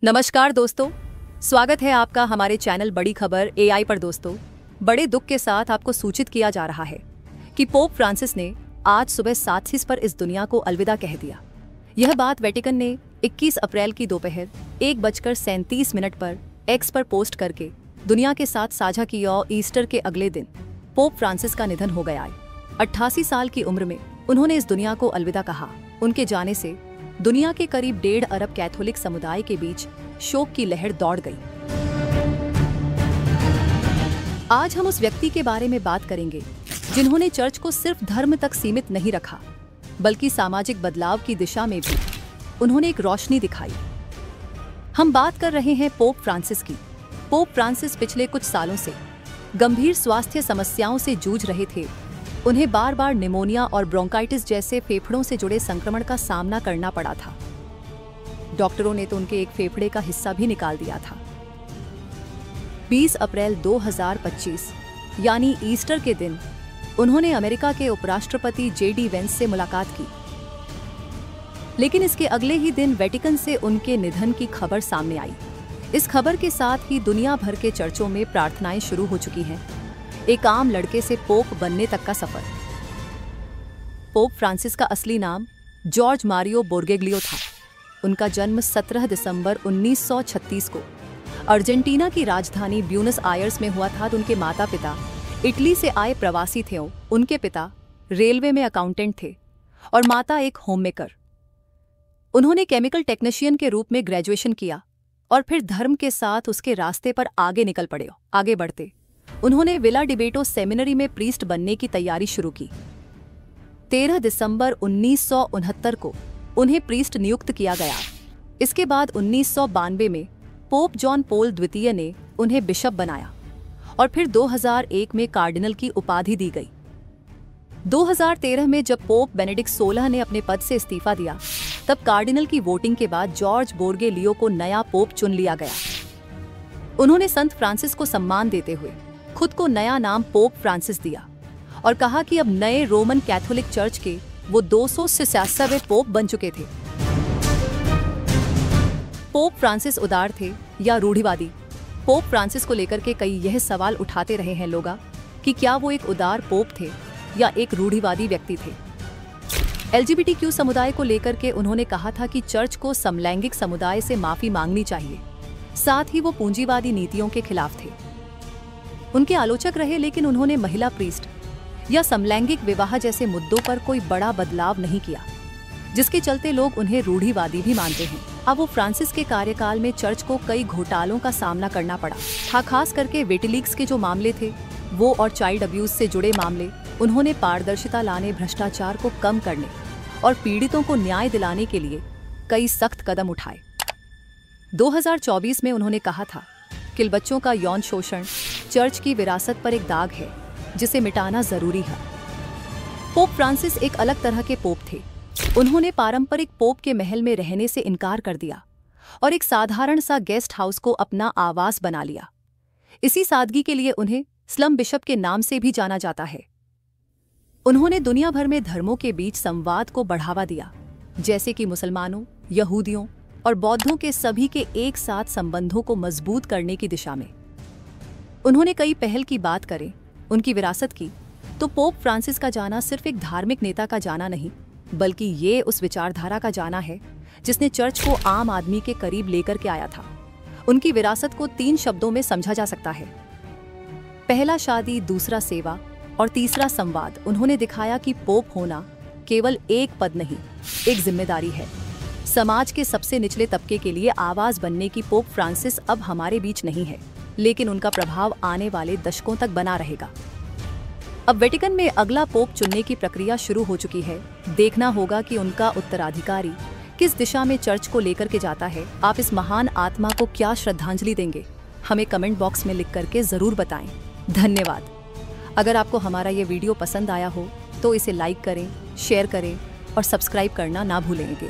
नमस्कार दोस्तों, स्वागत है आपका हमारे चैनल बड़ी खबर एआई पर। दोस्तों, बड़े दुख के साथ आपको सूचित किया जा रहा है कि पोप फ्रांसिस ने आज सुबह 7:30 पर इस दुनिया को अलविदा कह दिया। यह बात वेटिकन ने 21 अप्रैल की दोपहर 1:37 पर एक्स पर पोस्ट करके दुनिया के साथ साझा की और ईस्टर के अगले दिन पोप फ्रांसिस का निधन हो गया है। 88 साल की उम्र में उन्होंने इस दुनिया को अलविदा कहा। उनके जाने से दुनिया के करीब 1.5 अरब कैथोलिक समुदाय के बीच शोक की लहर दौड़ गई। आज हम उस व्यक्ति के बारे में बात करेंगे जिन्होंने चर्च को सिर्फ धर्म तक सीमित नहीं रखा, बल्कि सामाजिक बदलाव की दिशा में भी उन्होंने एक रोशनी दिखाई। हम बात कर रहे हैं पोप फ्रांसिस की। पोप फ्रांसिस पिछले कुछ सालों से गंभीर स्वास्थ्य समस्याओं से जूझ रहे थे। उन्हें बार बार निमोनिया और ब्रोंकाइटिस जैसे फेफड़ों से जुड़े संक्रमण का सामना करना पड़ा था। डॉक्टरों ने तो उनके एक फेफड़े का हिस्सा भी निकाल दिया था। 20 अप्रैल 2025 यानी ईस्टर के दिन उन्होंने अमेरिका के उपराष्ट्रपति जेडी वेंस से मुलाकात की। लेकिन इसके अगले ही दिन वेटिकन से उनके निधन की खबर सामने आई। इस खबर के साथ ही दुनिया भर के चर्चों में प्रार्थनाएं शुरू हो चुकी हैं। एक आम लड़के से पोप बनने तक का सफर। पोप फ्रांसिस का असली नाम जॉर्ज मारियो बोर्गेग्लियो था। उनका जन्म 17 दिसंबर 1936 को अर्जेंटीना की राजधानी ब्यूनस आयर्स में हुआ था। उनके माता पिता इटली से आए प्रवासी थे। उनके पिता रेलवे में अकाउंटेंट थे और माता एक होममेकर। उन्होंने केमिकल टेक्नीशियन के रूप में ग्रेजुएशन किया और फिर धर्म के साथ उसके रास्ते पर आगे बढ़ते उन्होंने विला डिबेटो सेमिनरी में प्रीस्ट बनने की तैयारी शुरू की। 13 दिसंबर 1969 को उन्हें प्रीस्ट नियुक्त किया गया। इसके बाद 1992 में पोप जॉन पॉल द्वितीय ने उन्हें बिशप बनाया और फिर 2001 में कार्डिनल की उपाधि दी गई। 2013 में जब पोप बेनेडिक्ट 16 ने अपने पद से इस्तीफा दिया, तब कार्डिनल की वोटिंग के बाद जॉर्ज बोर्गेलियो को नया पोप चुन लिया गया। उन्होंने संत फ्रांसिस को सम्मान देते हुए खुद को नया नाम पोप फ्रांसिस दिया और कहा कि अब नए रोमन कैथोलिक चर्च के वो 266वें पोप बन चुके थे। पोप फ्रांसिस उदार थे या रूढ़िवादी? पोप फ्रांसिस को लेकर के कई यह सवाल उठाते रहे हैं लोग कि क्या वो एक उदार पोप थे या एक रूढ़िवादी व्यक्ति थे। एलजीबीटीक्यू समुदाय को लेकर के उन्होंने कहा था कि चर्च को समलैंगिक समुदाय से माफी मांगनी चाहिए। साथ ही वो पूंजीवादी नीतियों के खिलाफ थे। उनके आलोचक रहे, लेकिन उन्होंने महिला प्रीस्ट या समलैंगिक विवाह जैसे मुद्दों पर कोई बड़ा बदलाव नहीं किया, जिसके चलते लोग उन्हें रूढ़िवादी भी मानते हैं। अब वो फ्रांसिस के कार्यकाल में चर्च को कई घोटालों का सामना करना पड़ा था, खास करके विकिलीक्स के जो मामले थे वो और चाइल्ड अब्यूज से जुड़े मामले। उन्होंने पारदर्शिता लाने, भ्रष्टाचार को कम करने और पीड़ितों को न्याय दिलाने के लिए कई सख्त कदम उठाए। 2024 में उन्होंने कहा था कि बच्चों का यौन शोषण चर्च की विरासत पर एक दाग है जिसे मिटाना जरूरी है। पोप फ्रांसिस एक अलग तरह के पोप थे। उन्होंने पारंपरिक पोप के महल में रहने से इनकार कर दिया और एक साधारण सा गेस्ट हाउस को अपना आवास बना लिया। इसी सादगी के लिए उन्हें स्लम बिशप के नाम से भी जाना जाता है। उन्होंने दुनिया भर में धर्मों के बीच संवाद को बढ़ावा दिया, जैसे कि मुसलमानों, यहूदियों और बौद्धों के सभी के एक साथ संबंधों को मजबूत करने की दिशा में। उन्होंने कई पहल की बात करें उनकी विरासत की, तो पोप फ्रांसिस का जाना सिर्फ एक धार्मिक नेता का जाना नहीं, बल्कि ये उस विचारधारा का जाना है जिसने चर्च को आम आदमी के करीब लेकर के आया था। उनकी विरासत को 3 शब्दों में समझा जा सकता है। पहला शादी, दूसरा सेवा और तीसरा संवाद। उन्होंने दिखाया कि पोप होना केवल एक पद नहीं, एक जिम्मेदारी है। समाज के सबसे निचले तबके के लिए आवाज बनने की पोप फ्रांसिस अब हमारे बीच नहीं है, लेकिन उनका प्रभाव आने वाले दशकों तक बना रहेगा। अब वेटिकन में अगला पोप चुनने की प्रक्रिया शुरू हो चुकी है। देखना होगा कि उनका उत्तराधिकारी किस दिशा में चर्च को लेकर के जाता है। आप इस महान आत्मा को क्या श्रद्धांजलि देंगे, हमें कमेंट बॉक्स में लिख करके जरूर बताएं। धन्यवाद। अगर आपको हमारा ये वीडियो पसंद आया हो तो इसे लाइक करें, शेयर करें और सब्सक्राइब करना ना भूलेंगे।